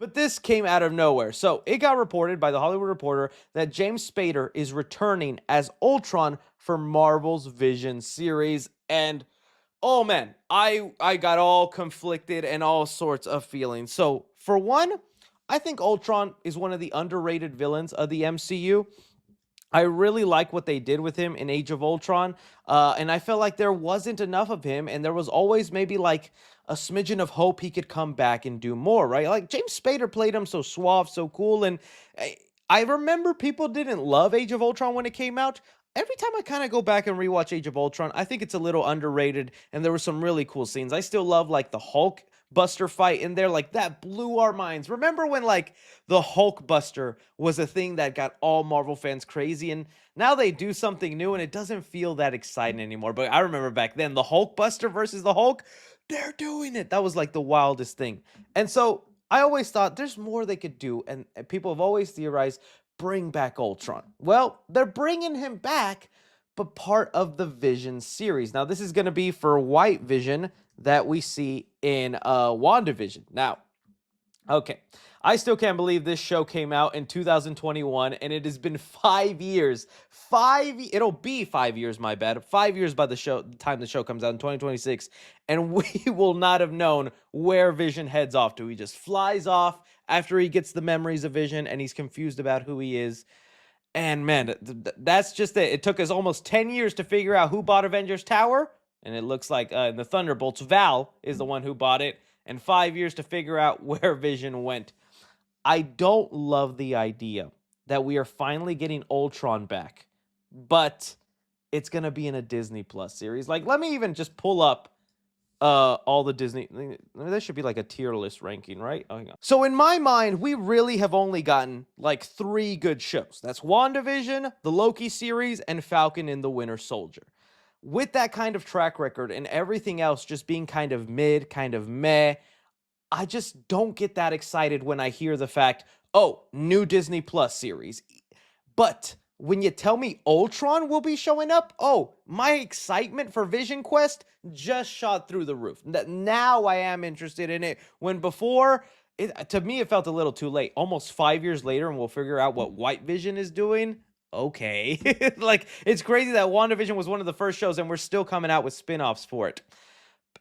But this came out of nowhere. So it got reported by the Hollywood Reporter that James Spader is returning as Ultron for Marvel's Vision series. And oh man, I got all conflicted and all sorts of feelings. So for one, I think Ultron is one of the underrated villains of the MCU. I really like what they did with him in Age of Ultron. And I felt like there wasn't enough of him, and there was always maybe like a smidgen of hope he could come back and do more, right? Like James Spader played him so suave, so cool. And I remember people didn't love Age of Ultron when it came out. Every time I kind of go back and rewatch Age of Ultron, I think it's a little underrated, and there were some really cool scenes. I still love like the Hulk Buster fight in there, like that blew our minds. Remember when like the Hulk Buster was a thing that got all Marvel fans crazy, and now they do something new and it doesn't feel that exciting anymore. But I remember back then the Hulk Buster versus the Hulk, they're doing it. That was like the wildest thing. And so I always thought there's more they could do, and people have always theorized bring back Ultron. Well, they're bringing him back, but part of the Vision series. Now, this is going to be for White Vision that we see in WandaVision. Now, okay, I still can't believe this show came out in 2021, and it has been 5 years. It'll be 5 years, my bad. 5 years by the time the show comes out in 2026, and we will not have known where Vision heads off to. He just flies off after he gets the memories of Vision, and he's confused about who he is. And man, that's just it. It took us almost 10 years to figure out who bought Avengers Tower. And it looks like in the Thunderbolts, Val is the one who bought it. And 5 years to figure out where Vision went. I don't love the idea that we are finally getting Ultron back. But it's going to be in a Disney Plus series. Like, let me even just pull up all the Disney. There should be like a tier list ranking, right? Oh, hang on. So in my mind, we really have only gotten like 3 good shows. That's WandaVision, the Loki series, and Falcon and the Winter Soldier. With that kind of track record and everything else just being kind of mid, kind of meh, I just don't get that excited when I hear the fact, oh, new Disney Plus series. But when you tell me Ultron will be showing up, oh, my excitement for Vision Quest just shot through the roof. Now I am interested in it. When before, to me, it felt a little too late. Almost 5 years later, and we'll figure out what White Vision is doing. Okay. Like, it's crazy that WandaVision was one of the first shows, and we're still coming out with spin-offs for it.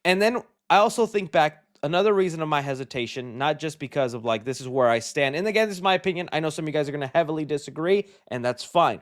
And then I also think back, another reason of my hesitation, not just because of like, this is where I stand. And again, this is my opinion. I know some of you guys are going to heavily disagree, and that's fine.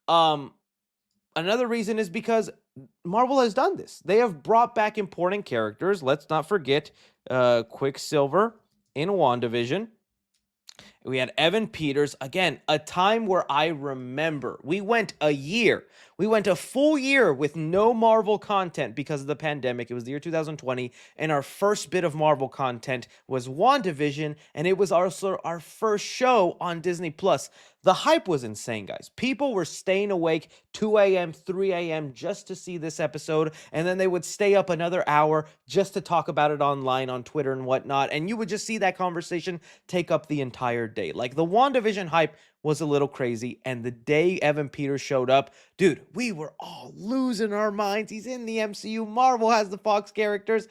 Another reason is because Marvel has done this. They have brought back important characters. Let's not forget Quicksilver in WandaVision. We had Evan Peters. Again, a time where I remember we went a full year with no Marvel content because of the pandemic. It was the year 2020, and our first bit of Marvel content was WandaVision, and it was also our first show on Disney Plus. The hype was insane, guys. People were staying awake 2 a.m., 3 a.m. just to see this episode, and then they would stay up another hour just to talk about it online on Twitter and whatnot, and you would just see that conversation take up the entire day. Like, the WandaVision hype was a little crazy, and the day Evan Peters showed up, dude, we were all losing our minds. He's in the MCU. Marvel has the Fox characters.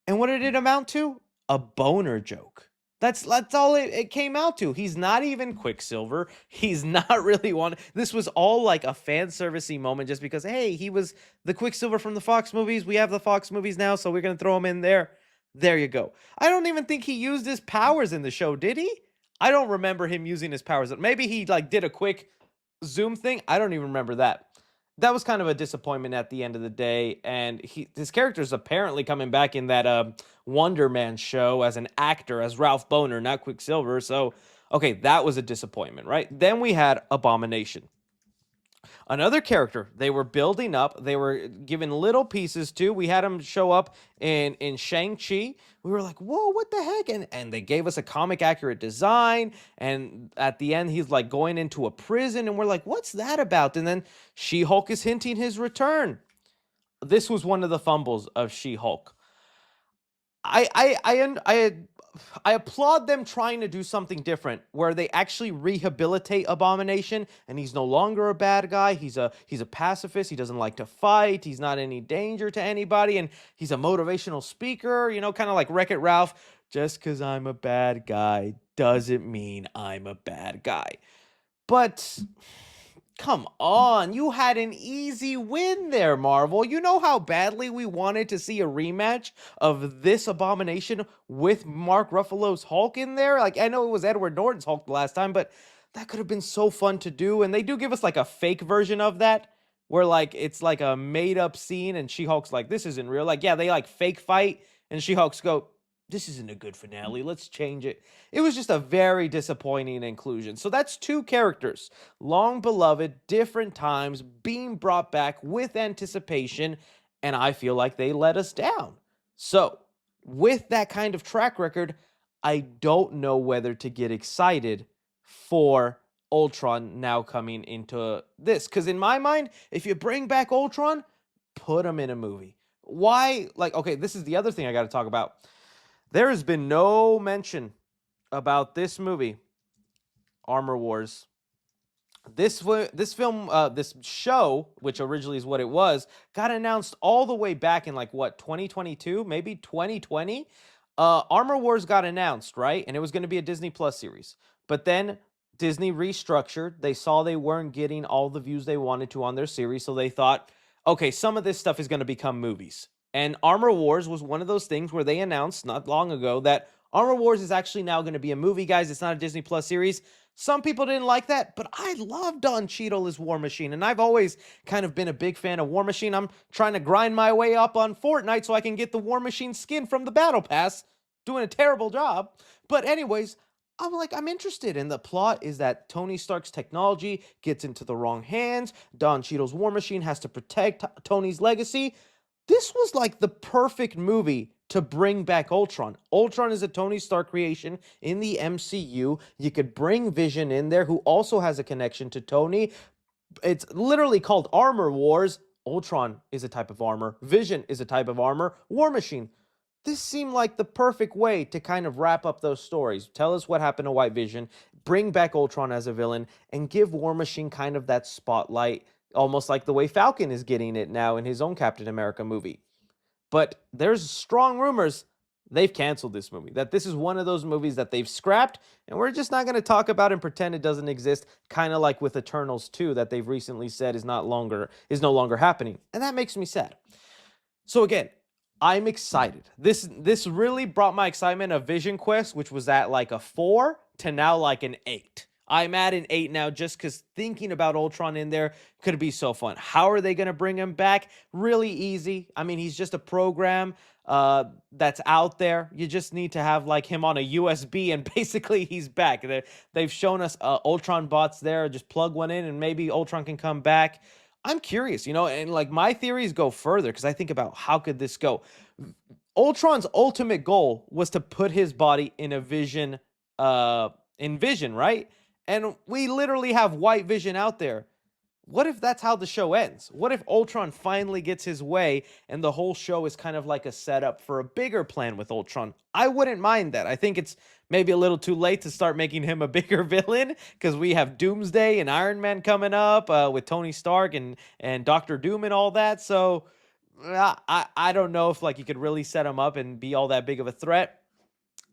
And what did it amount to? A boner joke. That's all it came out to. He's not even Quicksilver. He's not really one. This was all like a fan servicey moment just because, hey, he was the Quicksilver from the Fox movies. We have the Fox movies now, so we're going to throw him in there. There you go. I don't even think he used his powers in the show, did he? I don't remember him using his powers. Maybe he like did a quick Zoom thing. I don't even remember that. That was kind of a disappointment at the end of the day, and his character is apparently coming back in that Wonder Man show as an actor, as Ralph Bohner, not Quicksilver. So, okay, that was a disappointment, right? Then we had Abomination. Another character they were building up, they were giving little pieces to. We had him show up in Shang-Chi. We were like, whoa, what the heck? And they gave us a comic accurate design. And at the end, he's like going into a prison. And we're like, what's that about? And then She-Hulk is hinting his return. This was one of the fumbles of She-Hulk. I applaud them trying to do something different where they actually rehabilitate Abomination, and he's no longer a bad guy. He's a pacifist. He doesn't like to fight. He's not any danger to anybody, and he's a motivational speaker, kind of like Wreck-It Ralph. Just because I'm a bad guy doesn't mean I'm a bad guy. But come on, you had an easy win there, Marvel. You know how badly we wanted to see a rematch of this Abomination with Mark Ruffalo's Hulk in there? Like, I know it was Edward Norton's Hulk the last time, but that could have been so fun to do. And they do give us like a fake version of that, where like it's like a made up scene and She-Hulk's like, this isn't real. Like, yeah, they like fake fight and She-Hulk's go, this isn't a good finale. Let's change it. It was just a very disappointing inclusion. So that's two characters, long beloved, different times, being brought back with anticipation, and I feel like they let us down. So, with that kind of track record, I don't know whether to get excited for Ultron now coming into this. Because in my mind, if you bring back Ultron, put him in a movie. Why? Like, okay, this is the other thing I got to talk about. There has been no mention about this movie, Armor Wars. This film, this show, which originally is what it was, got announced all the way back in like what, 2022, maybe 2020. Armor Wars got announced, right? And it was going to be a Disney Plus series. But then Disney restructured. They saw they weren't getting all the views they wanted to on their series, so they thought, okay, some of this stuff is going to become movies. And Armor Wars was one of those things where they announced not long ago that Armor Wars is actually now going to be a movie, guys. It's not a Disney Plus series. Some people didn't like that, but I love Don Cheadle as War Machine, and I've always kind of been a big fan of War Machine. I'm trying to grind my way up on Fortnite so I can get the War Machine skin from the Battle Pass. Doing a terrible job. But anyways, I'm interested. And the plot is that Tony Stark's technology gets into the wrong hands. Don Cheadle's War Machine has to protect Tony's legacy. This was like the perfect movie to bring back Ultron. Ultron is a Tony Stark creation in the MCU. You could bring Vision in there, who also has a connection to Tony. It's literally called Armor Wars. Ultron is a type of armor. Vision is a type of armor. War Machine. This seemed like the perfect way to kind of wrap up those stories. Tell us what happened to White Vision, bring back Ultron as a villain, and give War Machine kind of that spotlight, almost like the way Falcon is getting it now in his own Captain America movie. But there's strong rumors they've canceled this movie, that this is one of those movies that they've scrapped, and we're just not going to talk about and pretend it doesn't exist, kind of like with Eternals 2 that they've recently said is no longer happening. And that makes me sad. So again, I'm excited. This really brought my excitement of Vision Quest, which was at like a 4, to now like an 8. I'm at an 8 now just because thinking about Ultron in there could be so fun. How are they going to bring him back? Really easy. I mean, he's just a program that's out there. You just need to have like him on a USB and basically he's back. They've shown us Ultron bots there. Just plug one in and maybe Ultron can come back. I'm curious, and like my theories go further because I think about how could this go. Ultron's ultimate goal was to put his body in a Vision, right? And we literally have White Vision out there. What if that's how the show ends? What if Ultron finally gets his way and the whole show is kind of like a setup for a bigger plan with Ultron? I wouldn't mind that. I think it's maybe a little too late to start making him a bigger villain because we have Doomsday and Iron Man coming up with Tony Stark and Doctor Doom and all that. So I don't know if like you could really set him up and be all that big of a threat.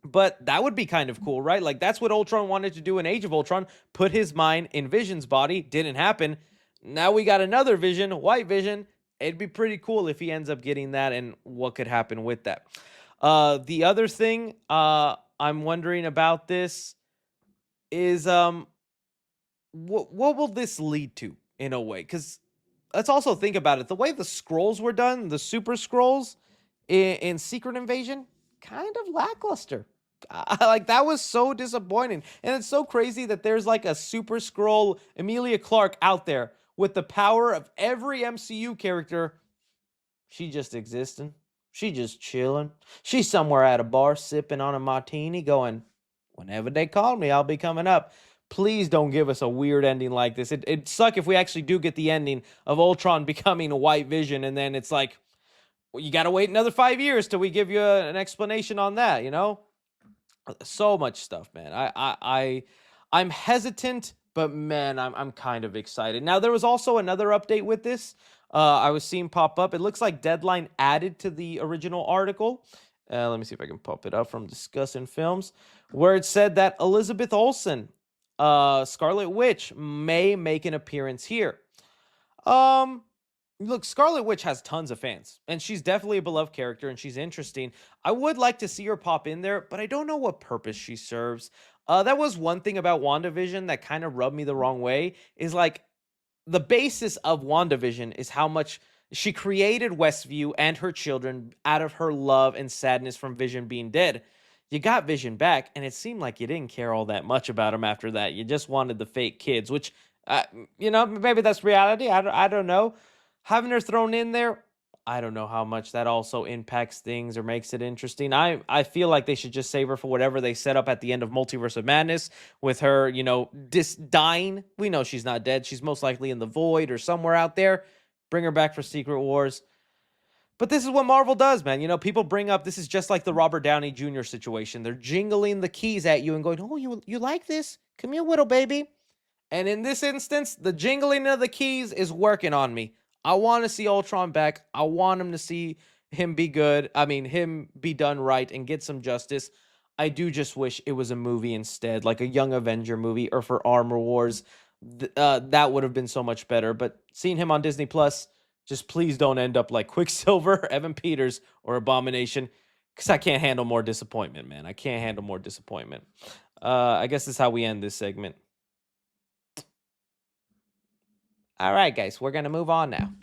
But that would be kind of cool, right? Like that's what Ultron wanted to do in Age of Ultron. Put his mind in Vision's body. Didn't happen. Now we got another Vision, White Vision. It'd be pretty cool if he ends up getting that and what could happen with that. The other thing I'm wondering about this is what will this lead to in a way? Because let's also think about it. The way the scrolls were done, the super scrolls in Secret Invasion, kind of lackluster. Like that was so disappointing. And it's so crazy that there's like a super scroll Emilia Clarke out there with the power of every MCU character. She just existing. She just chilling. She's somewhere at a bar sipping on a martini going, whenever they call me, I'll be coming up. Please don't give us a weird ending like this. It'd suck if we actually do get the ending of Ultron becoming a White Vision and then it's like, well, you got to wait another 5 years till we give you an explanation on that, So much stuff, man. I'm hesitant, but man, I'm kind of excited. Now, there was also another update with this. I was seeing pop up. It looks like Deadline added to the original article. Let me see if I can pop it up from Discussing Films, where it said that Elizabeth Olsen, Scarlet Witch, may make an appearance here. Um, Look, Scarlet Witch has tons of fans, and she's definitely a beloved character, and she's interesting. I would like to see her pop in there, but I don't know what purpose she serves. That was one thing about WandaVision that kind of rubbed me the wrong way, is like the basis of WandaVision is how much she created Westview and her children out of her love and sadness from Vision being dead. You got Vision back, and it seemed like you didn't care all that much about him after that. You just wanted the fake kids, which, maybe that's reality. I don't know. Having her thrown in there, I don't know how much that also impacts things or makes it interesting. I feel like they should just save her for whatever they set up at the end of Multiverse of Madness with her, dying. We know she's not dead. She's most likely in the void or somewhere out there. Bring her back for Secret Wars. But this is what Marvel does, man. People bring up this is just like the Robert Downey Jr. situation. They're jingling the keys at you and going, "Oh, you like this? Come here, little baby." And in this instance, the jingling of the keys is working on me. I want to see Ultron back. I want him to see him be good. I mean, him be done right and get some justice. I do just wish it was a movie instead, like a Young Avenger movie or for Armor Wars. That would have been so much better. But seeing him on Disney Plus, just please don't end up like Quicksilver, Evan Peters, or Abomination, because I can't handle more disappointment, man. I can't handle more disappointment. I guess this is how we end this segment. All right, guys, we're going to move on now.